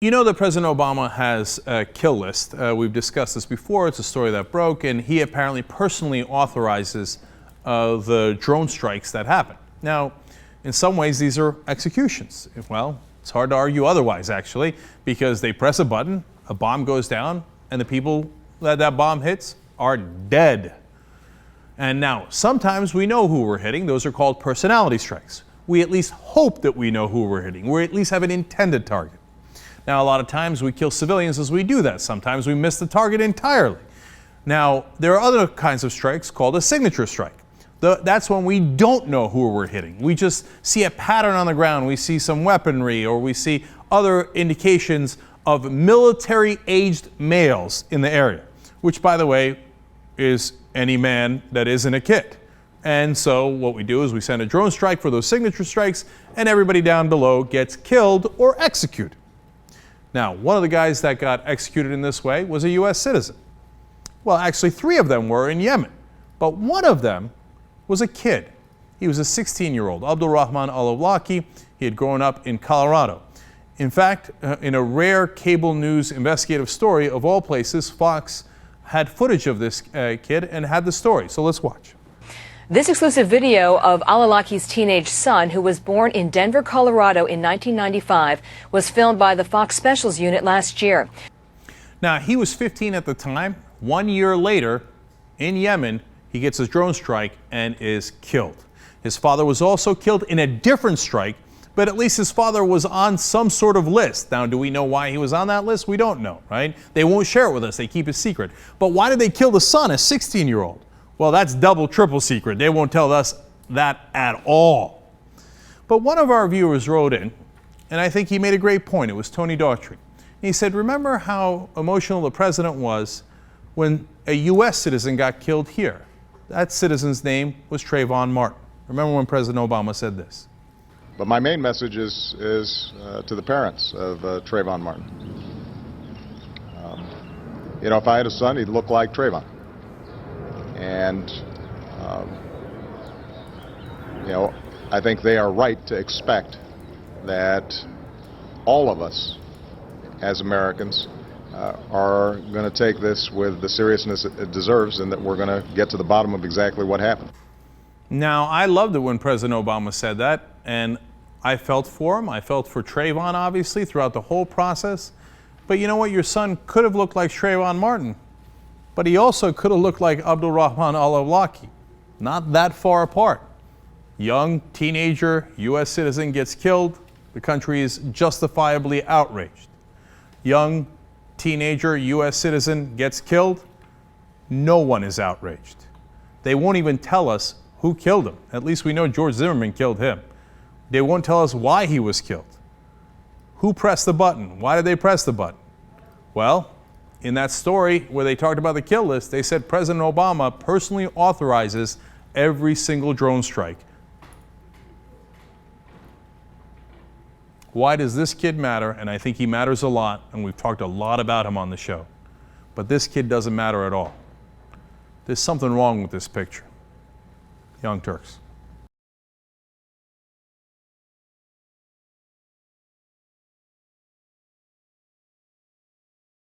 You know that President Obama has a kill list. We've discussed this before. It's a story that broke, and he apparently personally authorizes the drone strikes that happen. Now, in some ways, these are executions. Well, it's hard to argue otherwise, actually, because they press a button, a bomb goes down, and the people that bomb hits are dead. And now, sometimes we know who we're hitting. Those are called personality strikes. We at least hope that we know who we're hitting. We at least have an intended target. Now, a lot of times we kill civilians as we do that. Sometimes we miss the target entirely. Now, there are other kinds of strikes called a signature strike. That's when we don't know who we're hitting. We just see a pattern on the ground. We see some weaponry, or we see other indications of military-aged males in the area, which, by the way, is any man that isn't a kid. And so what we do is we send a drone strike for those signature strikes, and everybody down below gets killed or executed. Now, one of the guys that got executed in this way was a U.S. citizen. Well, actually, 3 of them were in Yemen, but one of them was a kid. He was a 16-year-old, Abdulrahman al-Awlaki. He had grown up in Colorado. In fact, in a rare cable news investigative story, of all places, Fox had footage of this kid and had the story. So let's watch. This exclusive video of al-Awlaki's teenage son, who was born in Denver, Colorado in 1995, was filmed by the Fox Specials unit last year. Now, he was 15 at the time. 1 year later, in Yemen, he gets a drone strike and is killed. His father was also killed in a different strike, but at least his father was on some sort of list. Now, do we know why he was on that list? We don't know, right? They won't share it with us. They keep it secret. But why did they kill the son, a 16-year-old? Well, that's double, triple secret. They won't tell us that at all. But one of our viewers wrote in, and I think he made a great point. It was Tony Daughtry. He said, remember how emotional the president was when a U.S. citizen got killed here? That citizen's name was Trayvon Martin. Remember when President Obama said this? But my main message is to the parents of Trayvon Martin. You know, if I had a son, he'd look like Trayvon. And, you know, I think they are right to expect that all of us as Americans are going to take this with the seriousness it deserves, and that we're going to get to the bottom of exactly what happened. Now, I loved it when President Obama said that, and I felt for him. I felt for Trayvon, obviously, throughout the whole process. But you know what? Your son could have looked like Trayvon Martin, but he also could have looked like Abdulrahman al-Awlaki. Not that far apart. Young, teenager, U.S. citizen gets killed. The country is justifiably outraged. Young, teenager, U.S. citizen gets killed. No one is outraged. They won't even tell us who killed him. At least we know George Zimmerman killed him. They won't tell us why he was killed. Who pressed the button? Why did they press the button? Well, in that story where they talked about the kill list, they said President Obama personally authorizes every single drone strike. Why does this kid matter? And I think he matters a lot, and we've talked a lot about him on the show. But this kid doesn't matter at all. There's something wrong with this picture. Young Turks.